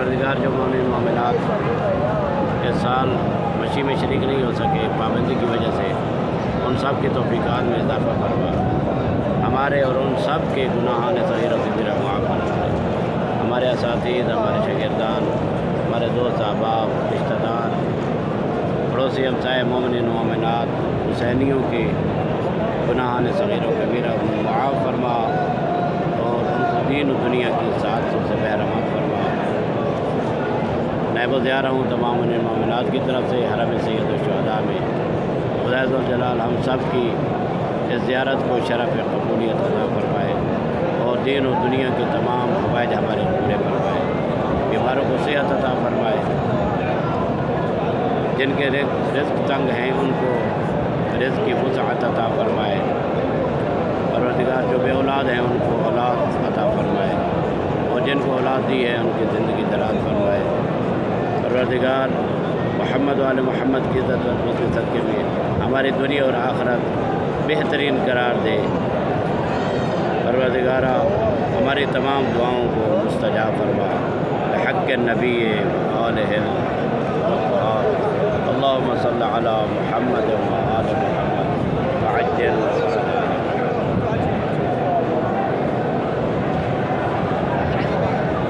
پروردگار جو مومن مومنات اس سال مشی میں شریک نہیں ہو سکے پابندی کی وجہ سے، ان سب کی توفیقات میں اضافہ فرما، ہمارے اور ان سب کے گناہان صغیر و کبیرہ معاف فرما، ہمارے اساتذہ، ہمارے شاگردان، ہمارے دوست احباب، رشتہ دار، پڑوسی ہمسائے، مومنین مومنات، حسینیوں کے گناہان صغیر و کبیرہ معاف فرما اور ان کو دین و دنیا کی سعادتوں سے بہرمند فرما۔ نائب زیارہ ہوں تمام مومنات کی طرف سے حرم سید الشہداء میں خدا ذوالجلال ہم سب کی اس زیارت کو شرف قبولیت عطا فرمائے اور دین و دنیا کے تمام حوائج ہمارے پورے فرمائے، بیماروں کو صحت عطا فرمائے، جن کے رزق تنگ ہیں ان کو رزق کی وسعت عطا فرمائے، پروردگار جو بے اولاد ہیں ان کو اولاد عطا فرمائے، اور جن کو اولاد دی ہے ان کی زندگی دراز فرمائے، پروردگار محمد وآل محمد کی عزت و عظمت کے صدقے میں ہماری دنیا اور آخرت بہترین قرار دے، پروردگارہ ہماری تمام دعاؤں کو مستجاب فرما، بحق النبی آلہ الطاہرین، اللہم صلی علی محمد و آل محمد وعجل